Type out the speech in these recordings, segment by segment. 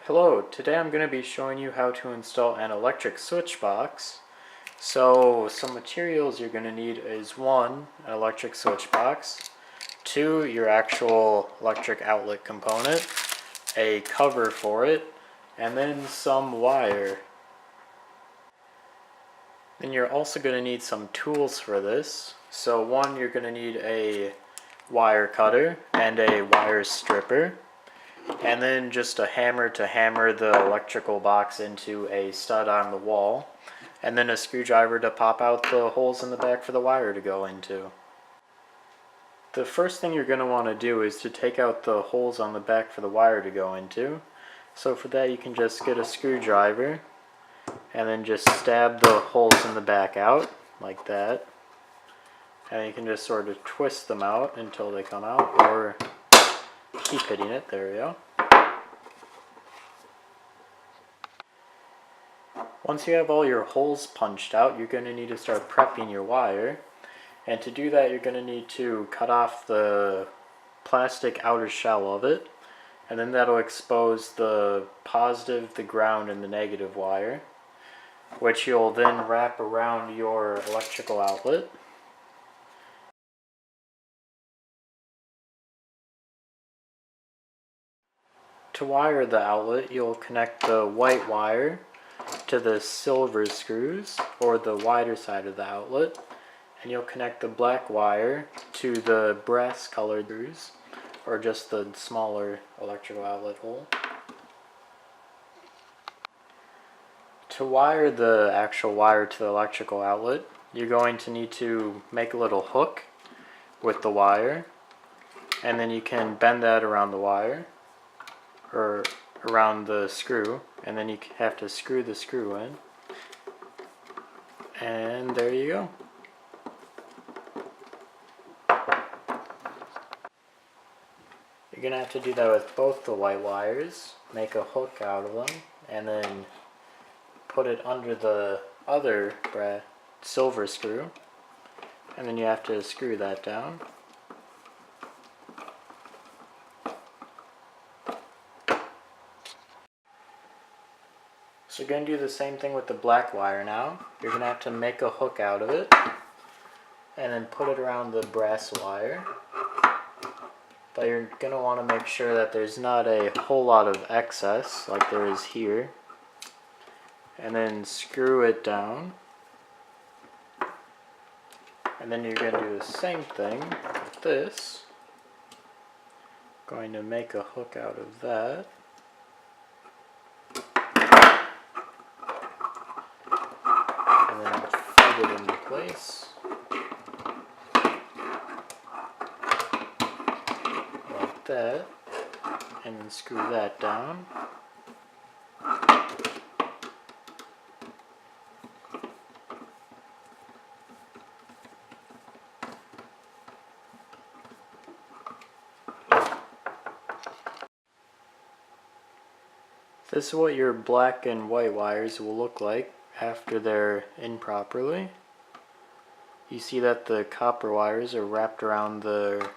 Hello, today I'm going to be showing you how to install an electric switch box. So some materials you're going to need is one, an electric switch box, two, your actual electric outlet component, a cover for it, and then some wire. Then you're also going to need some tools for this. So one, you're going to need a wire cutter and a wire stripper. And then just a hammer to hammer the electrical box into a stud on the wall. And then a screwdriver to pop out the holes in the back for the wire to go into. The first thing you're going to want to do is to take out the holes on the back for the wire to go into. So for that you can just get a screwdriver and then just stab the holes in the back out like that. And you can just sort of twist them out until they come out, or keep hitting it. There we go. Once you have all your holes punched out, you're going to need to start prepping your wire. And to do that, you're going to need to cut off the plastic outer shell of it. And then that'll expose the positive, the ground, and the negative wire, which you'll then wrap around your electrical outlet. To wire the outlet, you'll connect the white wire to the silver screws, or the wider side of the outlet, and you'll connect the black wire to the brass colored screws, or just the smaller electrical outlet hole. To wire the actual wire to the electrical outlet, you're going to need to make a little hook with the wire, and then you can bend that around the wire, or around the screw, and then you have to screw the screw in, and there you go. You're gonna have to do that with both the white wires. Make a hook out of them and then put it under the other silver screw, and then you have to screw that down. So you're going to do the same thing with the black wire now. You're going to have to make a hook out of it and then put it around the brass wire. But you're going to want to make sure that there's not a whole lot of excess like there is here. And then screw it down. And then you're going to do the same thing with this. Going to make a hook out of that. And then fold it into place. Like that. And then screw that down. This is what your black and white wires will look like after they're in properly. You see that the copper wires are wrapped around the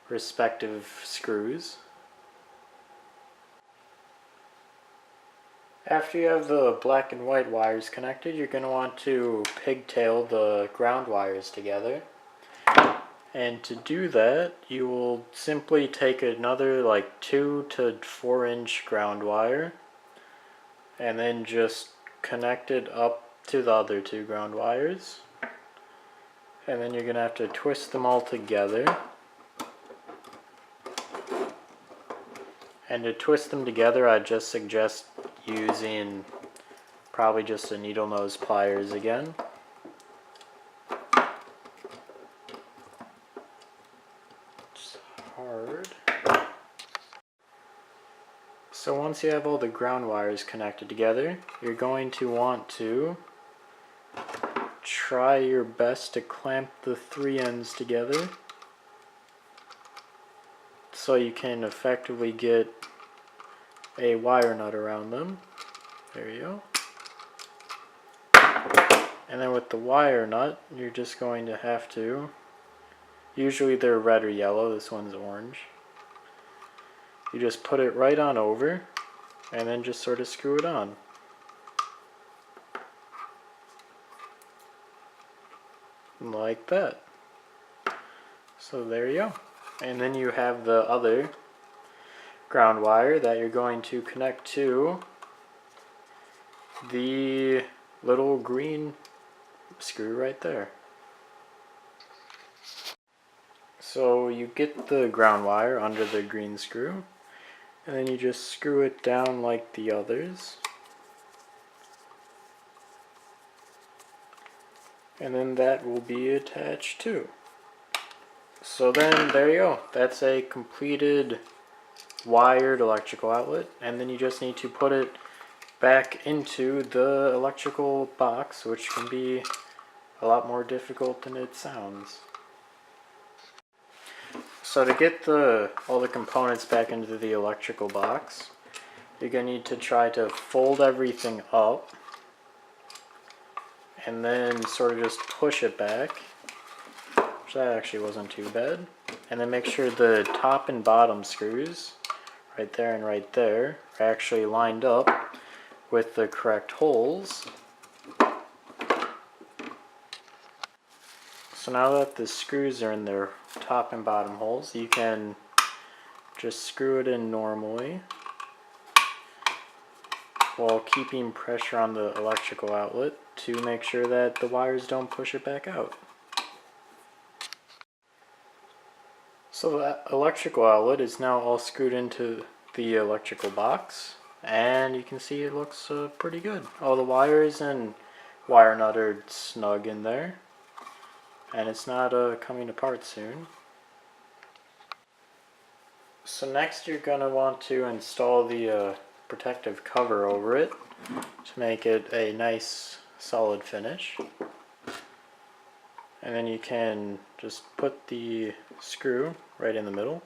respective screws. After you have the black and white wires connected, you're going to want to pigtail the ground wires together. And to do that, you will simply take another like 2 to 4 inch ground wire and then just connect it up to the other 2 ground wires. And then you're going to have to twist them all together. And to twist them together, I just suggest using probably just a needle nose pliers again. It's hard. So once you have all the ground wires connected together, you're going to want to try your best to clamp the 3 ends together so you can effectively get a wire nut around them. There you go. And then with the wire nut, you're just going to have to, usually they're red or yellow, this one's orange. You just put it right on over, and then just sort of screw it on. Like that. So there you go. And then you have the other ground wire that you're going to connect to the little green screw right there. So you get the ground wire under the green screw, and then you just screw it down like the others. And then that will be attached too. So then there you go. That's a completed wired electrical outlet, and then you just need to put it back into the electrical box, which can be a lot more difficult than it sounds. So to get all the components back into the electrical box, you're going to need to try to fold everything up and then sort of just push it back, which that actually wasn't too bad. And then make sure the top and bottom screws, right there and right there, are actually lined up with the correct holes. So now that the screws are in their top and bottom holes, you can just screw it in normally while keeping pressure on the electrical outlet to make sure that the wires don't push it back out. So that electrical outlet is now all screwed into the electrical box, and you can see it looks pretty good. All the wires and wire nut are snug in there, and it's not coming apart soon. So next you're going to want to install the protective cover over it to make it a nice solid finish. And then you can just put the screw right in the middle.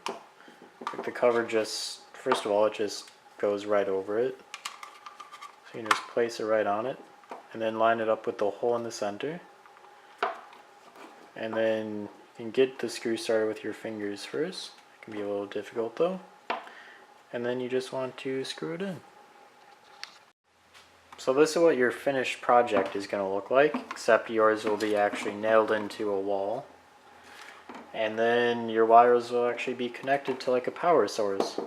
The cover just, first of all, it just goes right over it. So you can just place it right on it and then line it up with the hole in the center. And then you can get the screw started with your fingers first. It can be a little difficult though. And then you just want to screw it in. So this is what your finished project is going to look like, except yours will be actually nailed into a wall. And then your wires will actually be connected to like a power source.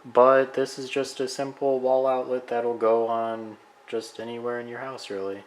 But this is just a simple wall outlet that'll go on just anywhere in your house really.